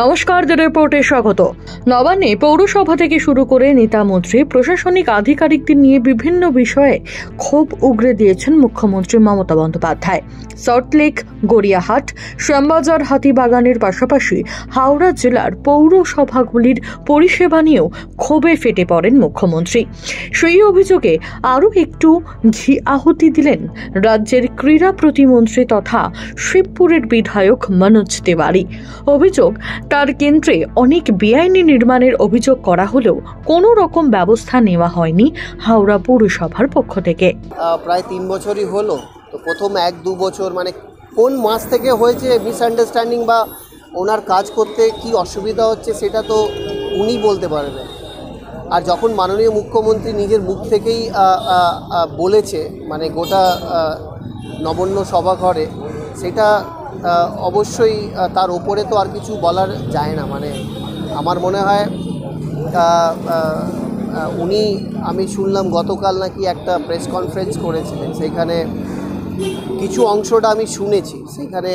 নমস্কার, দ্য রিপোর্টে স্বাগত। নবান্নে পৌরসভা থেকে শুরু করে নেতামন্ত্রী, প্রশাসনিক আধিকারিকদের নিয়ে বিভিন্ন বিষয়ে ক্ষোভ উগরে দিয়েছেন মুখ্যমন্ত্রী মমতা বন্দ্যোপাধ্যায়। সল্টলেক, গড়িয়াহাট, শ্যামবাজার, হাতিবাগানের পাশাপাশি হাওড়া জেলার পৌরসভাগুলির পরিষেবা নিয়েও ক্ষোভে ফেটে পড়েন মুখ্যমন্ত্রী। সেই অভিযোগে আরও একটু ঘি আহুতি দিলেন রাজ্যের ক্রীড়া প্রতিমন্ত্রী তথা শিবপুরের বিধায়ক মনোজ তিওয়ারি। অভিযোগ, তার কেন্দ্রে অনেক বেআইনি নির্মাণের অভিযোগ করা হলেও কোনো রকম ব্যবস্থা নেওয়া হয়নি হাওড়া পৌরসভার পক্ষ থেকে। প্রায় 3 বছরই হলো, তো প্রথম 1-2 বছর মানে কোন মাস থেকে হয়েছে মিসআন্ডারস্ট্যান্ডিং বা ওনার কাজ করতে কি অসুবিধা হচ্ছে সেটা তো উনি বলতে পারবেন। আর যখন মাননীয় মুখ্যমন্ত্রী নিজের মুখ থেকেই বলেছে মানে গোটা নবান্ন সভাঘরে, সেটা অবশ্যই তার ওপরে তো আর কিছু বলার যায় না। মানে আমার মনে হয় উনি, আমি শুনলাম গতকাল নাকি একটা প্রেস কনফারেন্স করেছিলেন, সেখানে কিছু অংশটা আমি শুনেছি। সেখানে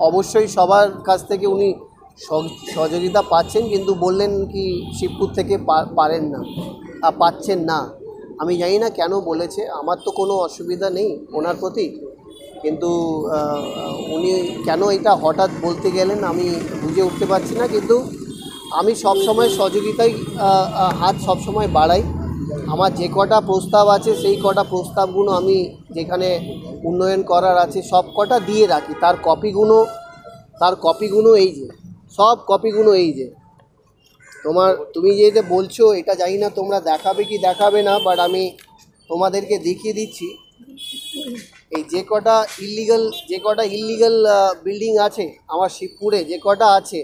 অবশ্যই সবার কাছ থেকে উনি সহযোগিতা পাচ্ছেন, কিন্তু বললেন কি শিবপুর থেকে পাচ্ছেন না। আমি জানি না কেন বলেছে, আমার তো কোনো অসুবিধা নেই ওনার প্রতি, কিন্তু উনি কেন এটা হঠাৎ বলতে গেলেন আমি বুঝে উঠতে পারছি না। কিন্তু আমি সবসময় সহযোগিতায় হাত সবসময় বাড়াই। আমার যে কটা প্রস্তাব আছে সেই কটা প্রস্তাবগুলো আমি যেখানে উন্নয়ন করার আছে সব কটা দিয়ে রাখি। তার কপিগুলো এই যে, সব কপিগুলো এই যে। তুমি যে বলছো এটা জানি না তোমরা দেখাবে কি দেখাবে না, বাট আমি তোমাদেরকে দেখিয়ে দিচ্ছি। এই যে কটা ইল্লিগাল বিল্ডিং আছে আমার শিবপুরে, যে কটা আছে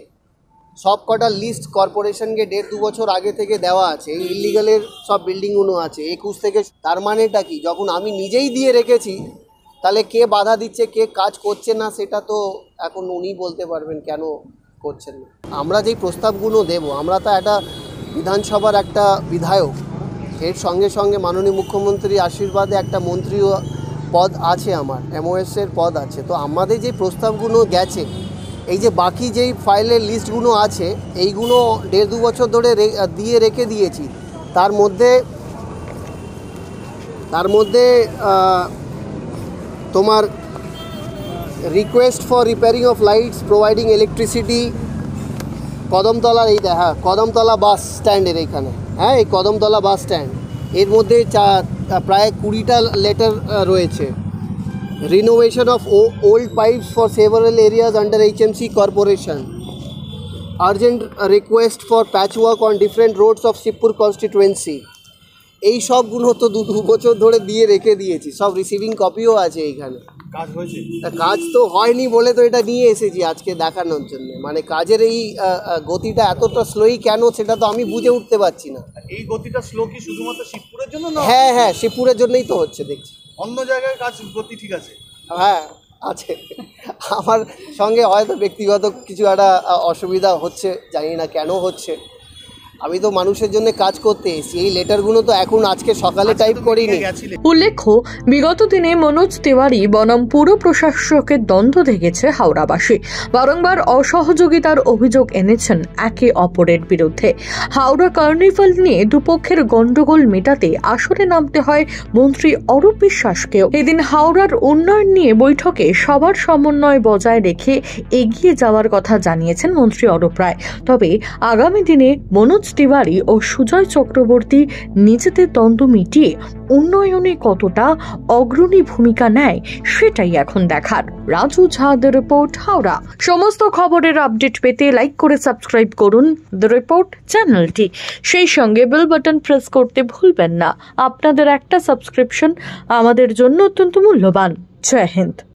সব কটা লিস্ট কর্পোরেশনকে 1.5-2 বছর আগে থেকে দেওয়া আছে। এই ইল্লিগালের সব বিল্ডিংগুলো আছে 21 থেকে। তার মানেটা কি, যখন আমি নিজেই দিয়ে রেখেছি তাহলে কে বাধা দিচ্ছে, কে কাজ করছে না, সেটা তো এখন উনি বলতে পারবেন কেন করছেন না। আমরা যেই প্রস্তাবগুলো দেব, আমরা তো একটা বিধানসভার একটা বিধায়ক, এর সঙ্গে সঙ্গে মাননীয় মুখ্যমন্ত্রীর আশীর্বাদে একটা মন্ত্রীও পদ আছে, আমার MOS-এর পদ আছে। তো আমাদের যে প্রস্তাবগুলো গেছে, এই যে বাকি যেই ফাইলের লিস্টগুলো আছে, এইগুলো 1.5-2 বছর ধরে দিয়ে রেখে দিয়েছি। তার মধ্যে তোমার request for repairing of lights providing electricity, কদমতলার কদমতলা বাস স্ট্যান্ডের এইখানে, এই কদমতলা বাস স্ট্যান্ড, এর মধ্যে প্রায় 20টা লেটার রয়েছে। Renovation of old pipes for several areas under HMC corporation, urgent request for patch work on different roads of Shibpur constituency. এই সবগুলো তো 2 বছর ধরে দিয়ে রেখে দিয়েছি, সব রিসিভিং কপিও আছে এইখানে। কাজ হয়েছে? কাজ তো হয়নি বলে তো এটা নিয়ে এসেছি আজকে দেখানোর জন্য। মানে কাজের এই গতিটা এতটা স্লোই কেন, সেটা তো আমি বুঝে উঠতে পারছি না। এই গতিটা স্লো কি শুধুমাত্র শিবপুরের জন্য না? হ্যাঁ, শিবপুরের জন্যই তো হচ্ছে দেখছি। অন্য জায়গায় কাজ গতি ঠিক আছে? হ্যাঁ আছে, আমার সঙ্গে হয়তো ব্যক্তিগত কিছু একটা অসুবিধা হচ্ছে, জানি না কেন হচ্ছে। আমি তো মানুষের জন্য কাজ করতে এসেছি, এই লেটারগুলো তো এখন আজকে সকালে টাইপ করিনি। উল্লেখ্য, বিগত দিনে মনোজ তিওয়ারি বনাম পুর প্রশাসকের দ্বন্দ্ব দেখেছে হাওড়াবাসী। বারংবার অসহযোগিতার অভিযোগ এনেছেন একে অপরের বিরুদ্ধে। হাওড়া কার্নিভাল নিয়ে দুপক্ষের গন্ডগোল মেটাতে আসরে নামতে হয় মন্ত্রী অরূপ বিশ্বাসকেও। এদিন হাওড়ার উন্নয়ন নিয়ে বৈঠকে সবার সমন্বয় বজায় রেখে এগিয়ে যাওয়ার কথা জানিয়েছেন মন্ত্রী অরূপ রায়। তবে আগামী দিনে মনোজ তিওয়ারি ও সুজয় চক্রবর্তী নিজেদের দ্বন্দ্ব মিটিয়ে উন্নয়নে কতটা অগ্রণী ভূমিকা নেয় সেটাই এখন দেখার। রাজু ঝা, দ্য রিপোর্ট, হাওড়া। সমস্ত খবরের আপডেট পেতে লাইক করে সাবস্ক্রাইব করুন দ্য রিপোর্ট চ্যানেলটি। সেই সঙ্গে বেল বাটন প্রেস করতে ভুলবেন না। আপনাদের একটা সাবস্ক্রিপশন আমাদের জন্য অত্যন্ত মূল্যবান। জয় হিন্দ।